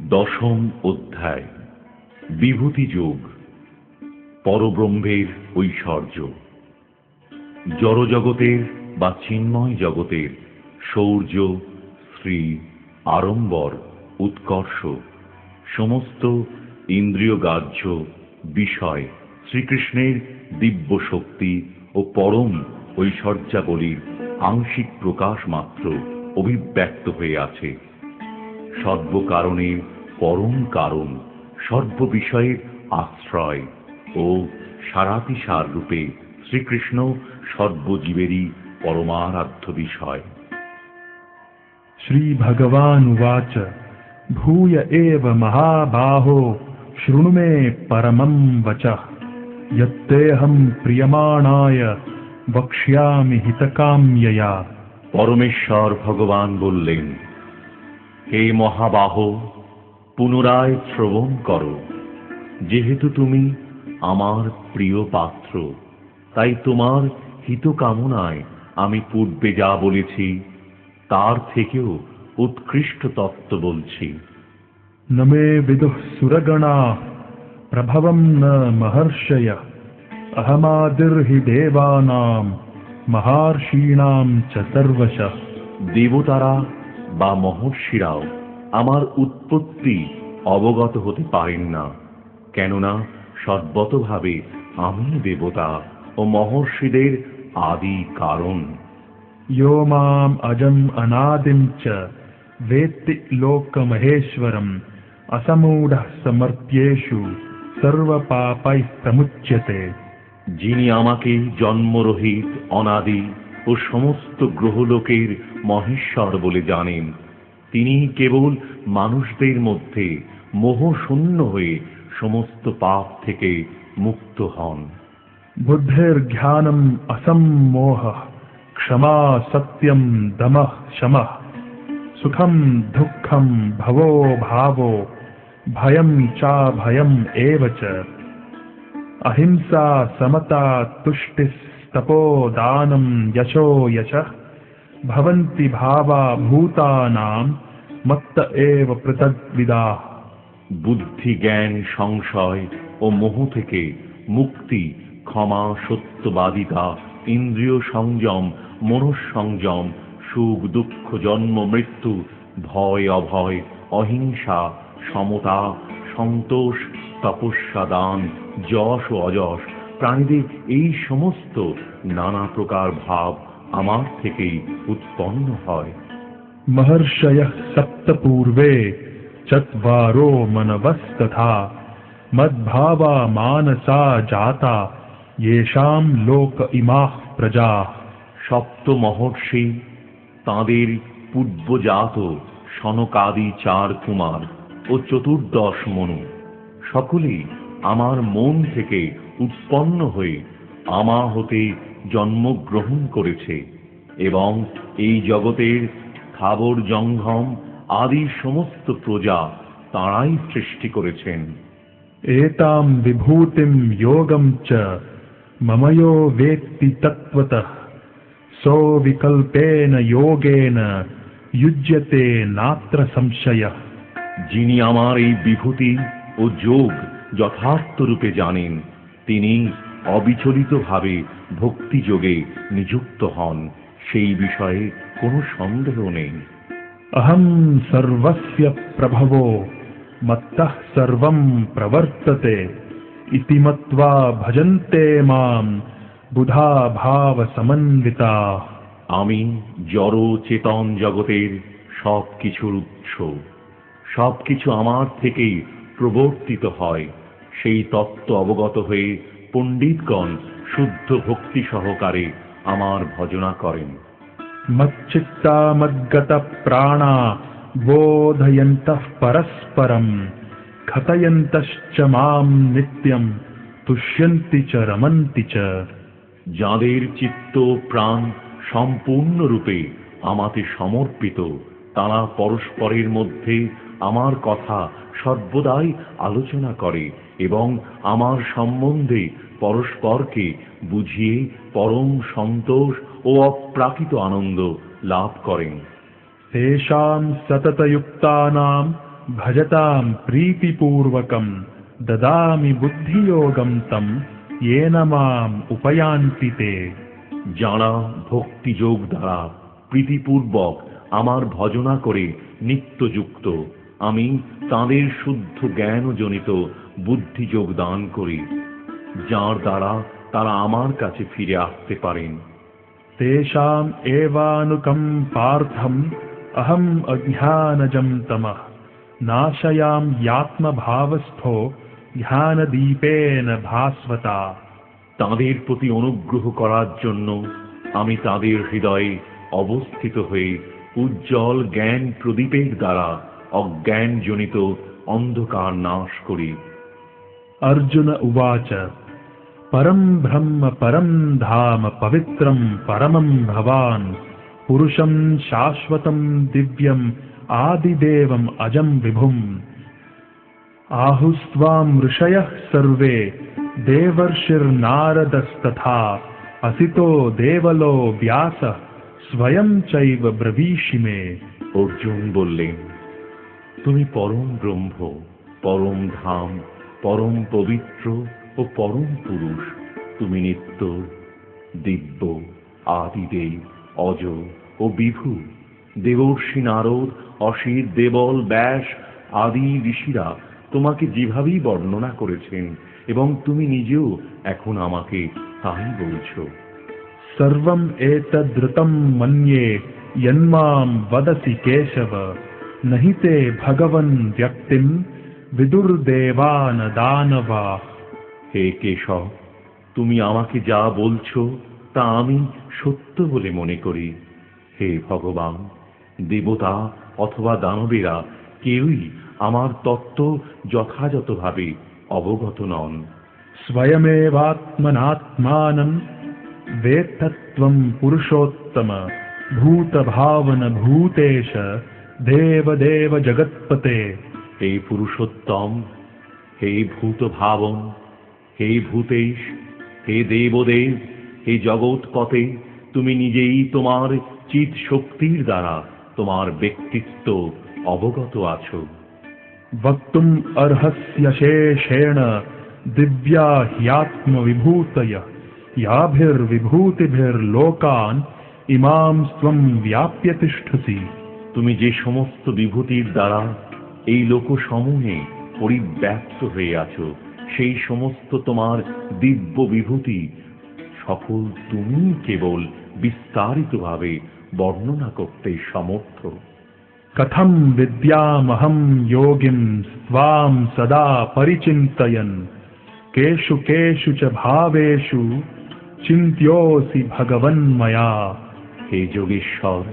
দশম অধ্যায়। বিভূতি যোগ, পরব্রহ্মের ঐশ্বর্য। জড়জগতের বা চিন্ময় জগতের শৌর্য, শ্রী, আড়ম্বর, উৎকর্ষ, সমস্ত ইন্দ্রিয়গ্রাহ্য বিষয় শ্রীকৃষ্ণের দিব্য শক্তি ও পরম ঐশ্বর্যাবলীর আংশিক প্রকাশ মাত্র অভিব্যক্ত হয়ে আছে। সর্বকারণের পরম কারণ, সর্ববিষয়ের আশ্রয় ও সারাতিসার রূপে শ্রীকৃষ্ণ সর্বজীবেরই পরমারাধ্য বিষয়। শ্রী ভগবান উবাচ ভূয় এব মহাবাহো শৃণু মে পরমং বচঃ যত্তেহং প্রিয়মাণায় বক্ষ্যামি হিতকাম্যয়া। পরমেশ্বর ভগবান বললেন, হে মহাবাহ, পুনরায় শ্রবণ করো। যেহেতু তুমি আমার প্রিয় পাত্র, তাই তোমার হিতকামনায় আমি পূর্বে যা বলেছি তার থেকেও উৎকৃষ্ট তত্ত্ব বলছি। ন মে বিদুঃ সুরগণাঃ প্রভবং ন মহর্ষয়ঃ অহমাদির্হি দেবানাং মহর্ষীণাং চ সর্বশঃ। দেবতারা বা মহর্ষিরাও আমার উৎপত্তি অবগত হতে পারেন না, কেননা সর্বতভাবে আমি দেবতা ও মহর্ষিদের আদি কারণ। यो माम् अजम् अनादिं च वेत्ति लोकमहेश्वरम् असमूढः समर्थ्येषु सर्वपापैः प्रमुच्यते। যিনি আমাকে জন্মরহিত, অনাদি ও সমস্ত গ্রহলোকের মহেশ্বর বলে জানেন, তিনি কেবল মানুষদের মধ্যে মোহশূন্য হয়ে সমস্ত পাপ থেকে মুক্ত হন। बुद्धिर्ज्ञानम् असम्मोहः क्षमा सत्यं दमः शमः सुखं दुःखं भवो भावो भयं चाभयम् एव च अहिंसा समता तुष्टिस्तपो दानं यशो यशः भवन्ति भावा भूतानां मत्त एव पृथग्विदाः। বুদ্ধি, জ্ঞান, সংশয় ও মোহ থেকে মুক্তি, ক্ষমা, সত্যবাদিতা, ইন্দ্রিয় সংযম, মনঃসংযম, সুখ দুঃখ, জন্ম মৃত্যু, ভয় অভয়, অহিংসা, সমতা, সন্তোষ, তপস্যা, দান, যশ ও অযশ, প্রাণীদের এই সমস্ত নানা প্রকার ভাব আমার থেকেই উৎপন্ন হয়। महर्षयः सप्त पूर्वे चत्वारो मनवस्तथा मद्भावा मानसा जाता येषां लोक इमाः प्रजाः। সপ্ত মহর্ষি, তাঁদের পূর্বজাত সনকাদি 4 কুমার ও 14 মনু, সকলেই আমার মন থেকে উৎপন্ন হয়ে আমা হতে জন্মগ্রহণ করেছে এবং এই জগতের স্থাবর জঙ্গম আদি সমস্ত প্রজা তাঁরাই সৃষ্টি করেছেন। एतां विभूतिं योगं च ममयो वेत्ति तत्त्वतः सो विकल्पेन योगेन युज्यते नात्र संशयः। যিনি আমার এই বিভূতি ও যোগ যথার্থ রূপে জানেন, তিনি অবিচলিতভাবে ভক্তিযোগে নিযুক্ত হন, সেই বিষয়ে কোনো সন্দেহ নেই। अहं सर्वस्य प्रभवो मत्तः सर्वं प्रवर्तते इति मत्वा भजन्ते मां बुधा भाव समन्विताः। আমি জড় চেতন জগতের সব কিছুর উৎস, সবকিছু আমার থেকেই প্রবর্তিত হয়, সেই তত্ত্ব অবগত হয়ে পণ্ডিতগণ শুদ্ধ ভক্তি সহকারে আমার ভজনা করেন। मच्चित्ता मद्गत प्राणा बोधयन्तः परस्परं कथयन्तश्च मां नित्यं तुष्यन्ति च रमन्ति च। যাঁদের চিত্ত প্রাণ সম্পূর্ণরূপে আমাতে সমর্পিত, তারা পরস্পরের মধ্যে আমার কথা সর্বদাই আলোচনা করে এবং আমার সম্বন্ধে পরস্পরকে বুঝিয়ে পরম সন্তোষ ও অপ্রাকৃত আনন্দ লাভ করেন। तेषां सततयुक्तानां ভজতাম প্রীতিপূর্বকম দদামি বুদ্ধিযোগম তম येन মাম উপায়ান্তি তে। যাঁরা ভক্তিযোগ দ্বারা প্রীতিপূর্বক আমার ভজনা করে নিত্যযুক্ত, আমি তাঁদের শুদ্ধ জ্ঞানজনিত বুদ্ধিযোগ দান করি, যার দ্বারা তারা আমার কাছে ফিরে আসতে পারেন। তেষাম এবানুকম্পার্থম অহম অজ্ঞানজম তমঃ নাশয়ামি আত্মভাবস্থো জ্ঞানদীপেন ভাস্বতা। তাঁদের প্রতি অনুগ্রহ করার জন্য আমি তাঁদের হৃদয়ে অবস্থিত হয়ে উজ্জ্বল জ্ঞান প্রদীপের দ্বারা অজ্ঞানজনিত অন্ধকার নাশ করি। अर्जुन उवाच परं ब्रह्म परं धाम पवित्रं परमं भवान् पुरुषं शाश्वतं दिव्यम् आदिदेवम् अजं विभुम् आहुस्त्वां ऋषयः सर्वे देवर्षिर्नारदस्तथा असितो देवलो व्यासः स्वयं चैव ब्रवीषि मे। অর্জুন বললেন, তুমি পরম ব্রহ্ম, পরম ধাম, পরম পবিত্র ও পরম পুরুষ। তুমি নিত্য, দিব্য, আদিদেব, অজ ও বিভু। দেবর্ষি নারদ, অসিত, দেবল, ব্যাস আদি ঋষিরা তোমাকে যেভাবেই বর্ণনা করেছেন এবং তুমি নিজেও এখন আমাকে তাই বলছো। सर्वं एतद्ऋतं मन्ये यन्मां वदसि केशव नहि ते भगवन् व्यक्तिं विदुर्देवान् दानवाः। হে কেশব, তুমি আমাকে যা বলছো তা আমি সত্য বলে মনে করি। হে ভগবান, দেবতা অথবা দানবেরা কেউই আমার তত্ত্ব যথাযথভাবে অবগত নন। स्वयमेवात्मनात्मानं वेत्तत्वं पुरुषोत्तम भूतभावन भूतेश देवदेव जगत्पते। হে পুরুষোত্তম, হে ভূত ভাবন, হে ভূতেশ, হে দেবদেব, হে জগৎপতে, তুমি নিজেই তোমার চিৎ শক্তির দ্বারা তোমার ব্যক্তিত্ব অবগত আছো। वक्तुम् अर्हस्य शेषेण दिव्या ह्यात्मविभूतयः याभिर्विभूतिभिर्लोकान् इमां स्वं व्याप्य तिष्ठसि। তুমি যে সমস্ত বিভূতির দ্বারা এই লোকসমূহে পরিব্যাপ্ত হয়ে আছো, সেই সমস্ত তোমার দিব্য বিভূতি সকল তুমি কেবল বিস্তারিতভাবে বর্ণনা করতে সমর্থ। कथं विद्यामहं योगिं स्वां सदा परिचिन्तयन् केषु केषु च भावेषु चिन्त्योऽसि भगवन्मया। হে যোগেশ্বর,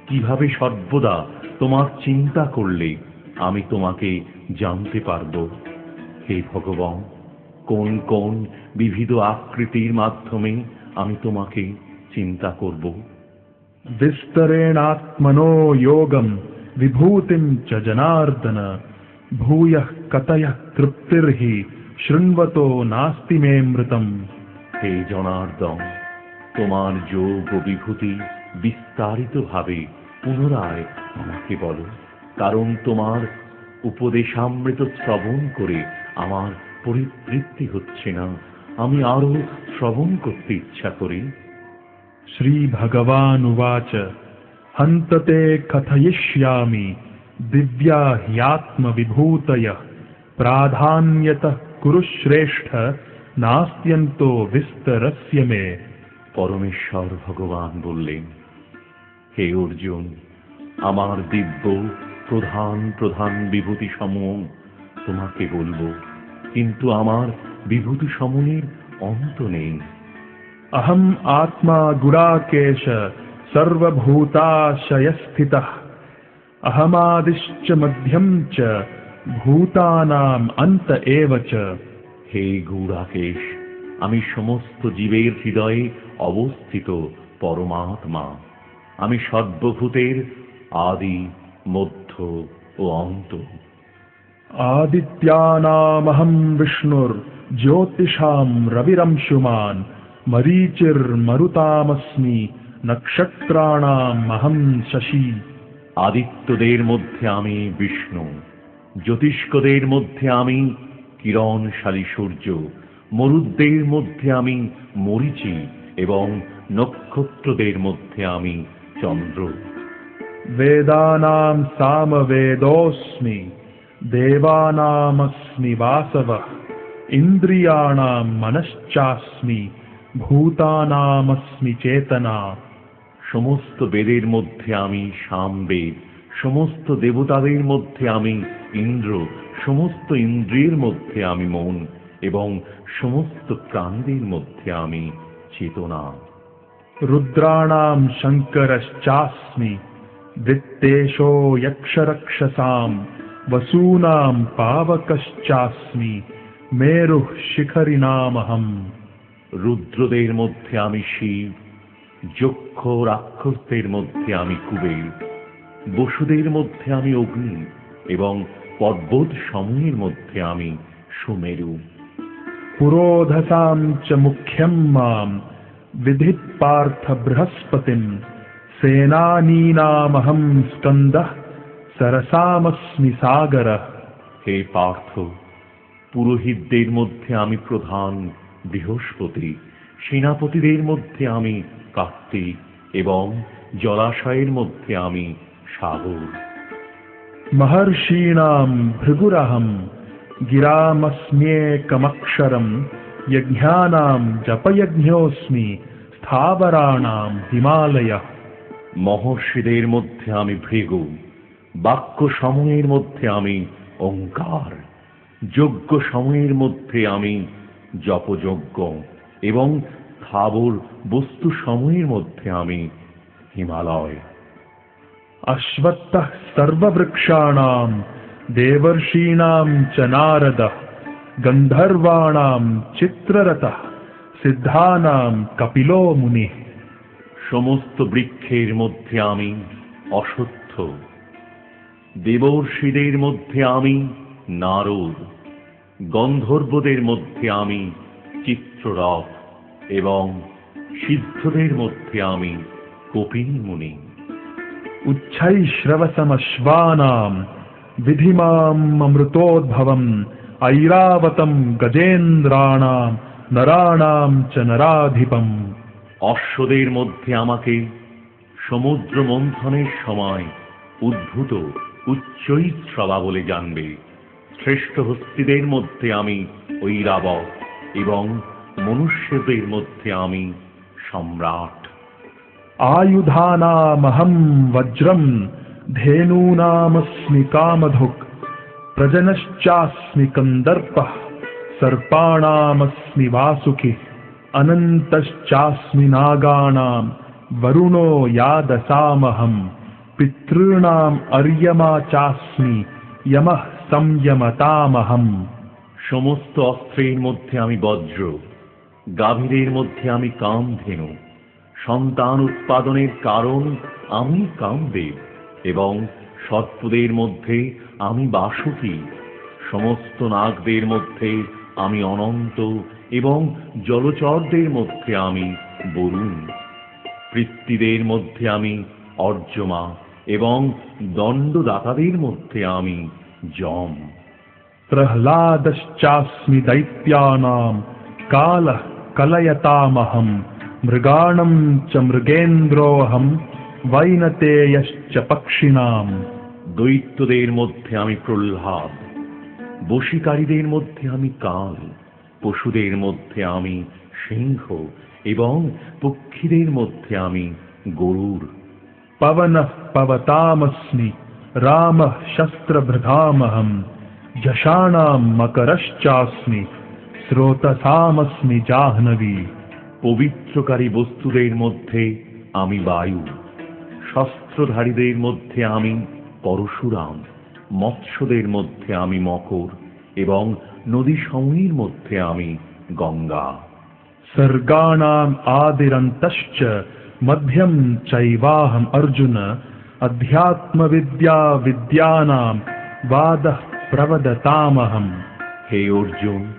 কিভাবে সর্বদা তোমার চিন্তা করলে আমি তোমাকে জানতে পারব। হে ভগবান, কোন কোন বিবিধ আকৃতির মাধ্যমে আমি তোমাকে চিন্তা করব। विस्तरेणात्मनो योगं विभूतिं च जनार्दन भूयः कतयः तृप्तिर्हि शृण्वतो नास्ति मे मृतम्। হে জনার্দন, তোমার যোগ ও বিভূতি বিস্তারিতভাবে পুনরায় আমাকে বলো, কারণ তোমার উপদেশামৃত শ্রবণ করে আমার পরিতৃপ্তি হচ্ছে না। আমি আরো শ্রবণ করতে ইচ্ছা করি। श्रीभगवानुवाच हन्तते कथयिष्यामि दिव्या ह्यात्मविभूतयः प्राधान्यतः कुरु श्रेष्ठ नास्त्यन्तो विस्तरस्य मे। পরমেশ্বর ভগবান বললেন, হে অর্জুন, আমার দিব্য প্রধান প্রধান বিভূতি সমূহ তোমাকে বলবো, কিন্তু আমার বিভূতি সমূহের অন্ত নেই। अहम आत्मा गुडाकेश सर्वभूताशयस्थितः अहमादिश्च मध्यम च भूतानाम् अन्त एव च। হে গৌরাকেশ, আমি সমস্ত জীবের হৃদয়ে অবস্থিত পরমাত্মা। আমি সর্বভূতের আদি, মধ্য ও অন্ত। आदित्यानामहं विष्णुर्ज्योतिषां रविरंशुमान् मरीचिर्मरुतामस्मि नक्षत्राणामहं शशि। আদিত্যদের মধ্যে আমি বিষ্ণু, জ্যোতিষ্কদের মধ্যে আমি কিরণশালী সূর্য, মরুদ্দের মধ্যে আমি মরীচি এবং নক্ষত্রদের মধ্যে আমি চন্দ্র। वेदानां सामवेदोऽस्मि देवानामस्मि वासवः इन्द्रियाणां मनश्चास्मि भूतानामस्मि चेतना। সমস্ত বেদের মধ্যে আমি সামবেদ, সমস্ত দেবতাদের মধ্যে আমি ইন্দ্র, সমস্ত ইন্দ্রিয়ের মধ্যে আমি মন এবং সমস্ত প্রাণীদের মধ্যে আমি চেতনা। रुद्राणां शङ्करश्चास्मि वित्तेशो यक्षरक्षसां वसूनां पावकश्चास्मि मेरुः शिखरिणामहम्। রুদ্রদের মধ্যে আমি শিব, যক্ষ রাক্ষসদের মধ্যে আমি কুবের, বসুদের মধ্যে আমি অগ্নি এবং পর্বত সমূহের মধ্যে আমি সুমেরু। पुरोधसां च मुख्यं मां विधित् पार्थ बृहस्पतिं सेनानीनामहं स्कन्दः सरसामस्मि सागरः। হে পার্থ, পুরোহিতদের মধ্যে আমি প্রধান বৃহস্পতি, সেনাপতিদের মধ্যে আমি কার্তিক এবং জলাশয়ের মধ্যে আমি সাগর। महर्षीणां भृगुरहं गिरामस्म्येकमक्षरं यज्ञानां जपयज्ञोऽस्मि स्थावराणां हिमालयः। মহর্ষিদের মধ্যে আমি ভৃগু, বাক্য সমূহের মধ্যে আমি ওঙ্কার, যজ্ঞ সমূহের মধ্যে আমি জপযজ্ঞ এবং স্থাবর বস্তু সমূহের মধ্যে আমি হিমালয়। अश्वत्थः सर्ववृक्षाणां देवर्षीणां च नारदः गन्धर्वाणां चित्ररथः सिद्धानां कपिलो मुनिः। সমস্ত বৃক্ষের মধ্যে আমি অশ্বত্থ, দেবর্ষিদের মধ্যে আমি নারদ, গন্ধর্বদের মধ্যে আমি চিত্ররথ এবং সিদ্ধদের মধ্যে আমি কপিল মুনি। उच्छैश्रवसमश्वानां विधिमाम् अमृतोद्भवम् ऐरावतं गजेन्द्राणां नराणां च नराधिपम्। অশ্বদের মধ্যে আমাকে সমুদ্র মন্থনের সময় উদ্ভূত উচ্চৈঃস্রবা বলে জানবে। শ্রেষ্ঠ হস্তিদের মধ্যে আমি ঐরাবত এবং মনুষ্যদের মধ্যে আমি সম্রাট। आयुधानामहं वज्रं धेनूनामस्मि कामधुक् प्रजनश्चास्मि कन्दर्पः सर्पाणामस्मि वासुकिः अनन्तश्चास्मि नागानां वरुणो यादसामहं पितॄणाम् अर्यमा चास्मि यमः संयमतामहम्। সমস্ত অস্ত্রের মধ্যে আমি বজ্র, গাভীরের মধ্যে আমি কামধেনু, সন্তান উৎপাদনের কারণ আমি কামদেব এবং সর্পদের মধ্যে আমি বাসুকী, সমস্ত নাগদের মধ্যে আমি অনন্ত এবং জলচরদের মধ্যে আমি বরুণ, পৃথ্বীদের মধ্যে আমি অর্যমা এবং দণ্ডদাতাদের মধ্যে আমি যম। प्रह्लादश्चास्मि दैत्यानां कालः कलयतामहं मृगाणां च मृगेन्द्रोऽहं वैनतेयश्च पक्षिणाम्। দৈত্যদের মধ্যে আমি প্রহ্লাদ, বশীকারীদের মধ্যে আমি কাল, পশুদের মধ্যে আমি সিংহ এবং পক্ষীদের মধ্যে আমি গরুর। पवनः पवतामस्मि रामः शस्त्रभृतामहं झषाणां मकरश्चास्मि स्रोतसामस्मि जाह्नवी। পবিত্রকারী বস্তুদের মধ্যে আমি বায়ু, শস্ত্রধারীদের মধ্যে আমি পরশুরাম, মৎস্যদের মধ্যে আমি মকর এবং নদী সমূহের মধ্যে আমি গঙ্গা। सर्गाणाम् आदिरन्तश्च मध्यं चैवाहम् अर्जुन अध्यात्मविद्या विद्यानां वादः प्रवदतामहम्। হে অর্জুন,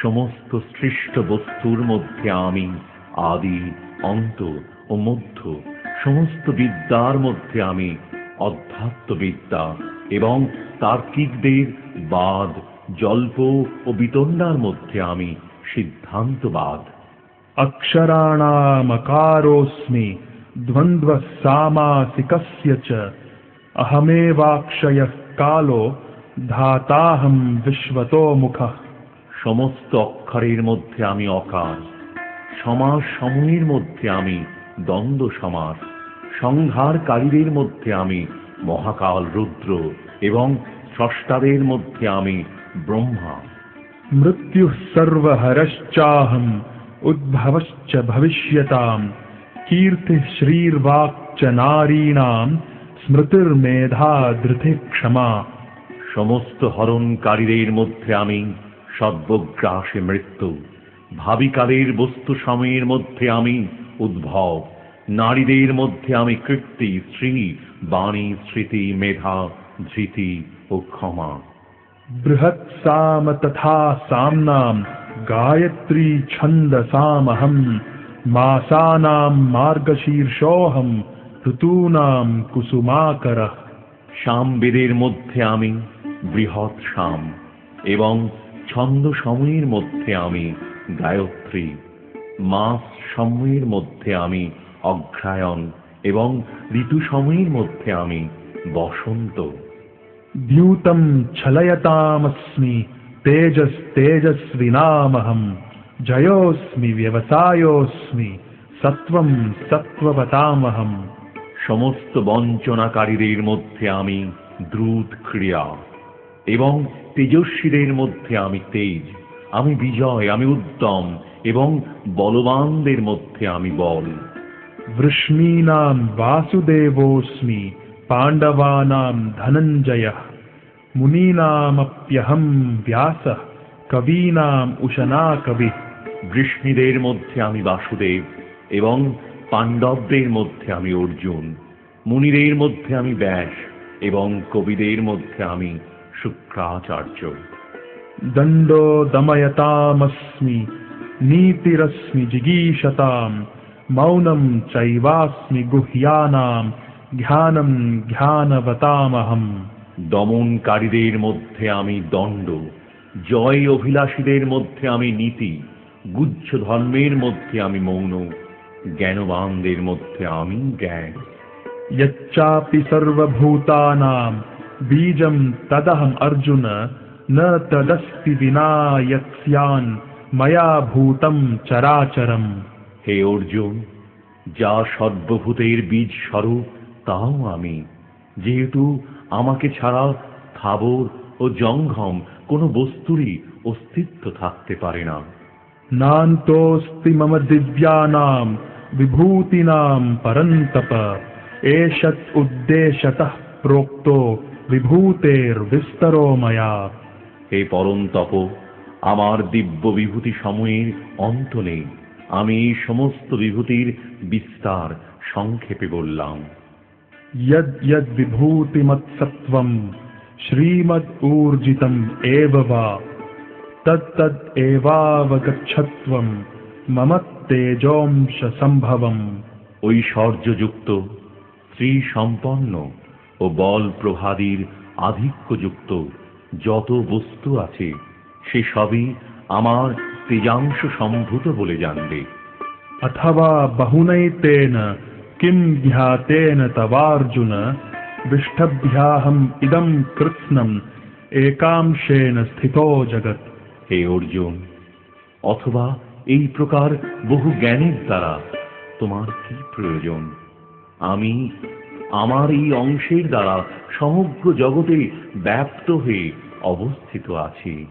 সমস্ত সৃষ্ট বস্তুর মধ্যে আমি আদি, অন্ত ও মধ্য, সমস্ত বিদ্যার মধ্যে আমি অধ্যাত্মবিদ্যা এবং তার্কিকদের বাদ, জল্প ও বিতণ্ডার মধ্যে আমি সিদ্ধান্তবাদ। अक्षराणामकारोऽस्मि द्वन्द्वः सामासिकस्य च अहमेवाक्षयः कालो धाताहं विश्वतो मुखः। সমস্ত অক্ষরের মধ্যে আমি অকার, সমাস সমূহের মধ্যে আমি দ্বন্দ্ব সমাস, সংহারকারীদের মধ্যে আমি মহাকাল রুদ্র এবং স্রষ্টাদের মধ্যে আমি ব্রহ্মা। मृत्युः सर्वहरश्चाहम् उद्भवश्च भविष्यताम् कीर्तिः श्रीर्वाक्च नारीणाम् स्मृतिर्मेधा धृतिः क्षमा। সমস্ত হরণকারীদের মধ্যে আমি সর্বগ্রাসে মৃত্যু, ভাবিকালের বস্তু সময়ের মধ্যে আমি উদ্ভব, নারীদের মধ্যে আমি কীর্তি, শ্রী, বাণী, স্মৃতি, মেধা, ধৃতি ও ক্ষমা। बृहत्साम तथा साम्नाम् गायत्री छन्दसामहम् मासानाम् मार्गशीर्षोऽहम् ऋतूनाम् कुसुमाकरः। সামবেদের মধ্যে আমি বৃহৎ সাম এবং ছন্দ সময়ের মধ্যে আমি গায়ত্রী, মাস সময়ের মধ্যে আমি অগ্রায়ণ এবং ঋতু সময়ের মধ্যে আমি বসন্ত। द्यूतं छलयतामस्मि तेजस्तेजस्विनामहम् जयोऽस्मि व्यवसायोऽस्मि सत्त्वं सत्त्ववतामहम्। সমস্ত বঞ্চনাকারীদের মধ্যে আমি দ্রুত ক্রিয়া এবং তেজস্বীদের মধ্যে আমি তেজ, আমি বিজয়, আমি উদ্যম এবং বলবানদের মধ্যে আমি বল। वृष्णीनां वासुदेवोऽस्मि पाण्डवानां धनञ्जयः मुनीनामप्यहं व्यासः कवीनाम् उशना कविः। বৃষ্ণীদের মধ্যে আমি বাসুদেব এবং পাণ্ডবদের মধ্যে আমি অর্জুন, মুনিদের মধ্যে আমি ব্যাস এবং কবিদের মধ্যে আমি শুক্রাচার্য। दण्डो दमयतामस्मि नीतिरस्मि जिगीषताम् मौनं चैवास्मि गुह्यानां ज्ञानं ज्ञानवतामहम्। দমনকারীদের মধ্যে আমি দণ্ড, জয় অভিলাষীদের মধ্যে আমি নীতি, গুহ্য ধর্মের মধ্যে আমি মৌন, জ্ঞানবানদের মধ্যে আমি জ্ঞান। यच्चापि सर्वभूतानां बीजं तदहम् अर्जुन न तदस्ति विना यत्स्यान् मया भूतं चराचरम्। হে অর্জুন, যা সর্বভূতের বীজ স্বরূপ তাও আমি, যেহেতু আমাকে ছাড়া স্থাবর ও জঙ্গম কোনো বস্তুরই অস্তিত্ব থাকতে পারে না। नान्तोऽस्ति मम दिव्यानां विभूतीनां परन्तप एषत् उद्देशतः प्रोक्तो विभूतेर्विस्तरो मया। হে পরন্তপ, আমার দিব্য বিভূতি সমূহের অন্ত নেই, আমি এই সমস্ত বিভূতির বিস্তার সংক্ষেপে বললাম। यद् यद् विभूतिमत्सत्त्वं श्रीमद् ऊर्जितम् एव वा तत्तद् एवावगच्छत्वं मम तेजोंश सम्भवम्। ঐশ্বর্যযুক্ত, শ্রী সম্পন্ন ও বল প্রভাদীর আধিক্যযুক্ত যত বস্তু আছে সে সবই আমার তেজাংশ সম্ভূত বলে জানবে। अथवा बहुनैतेन किं ध्यातेन तवार्जुन विष्टभ्याहम् इदं कृत्स्नम् एकांशेन स्थितो जगत्। হে অর্জুন, অথবা এই প্রকার বহু জ্ঞানের দ্বারা তোমার কি প্রয়োজন? আমি আমার এই অংশের দ্বারা সমগ্র জগতে ব্যাপ্ত হয়ে অবস্থিত আছি।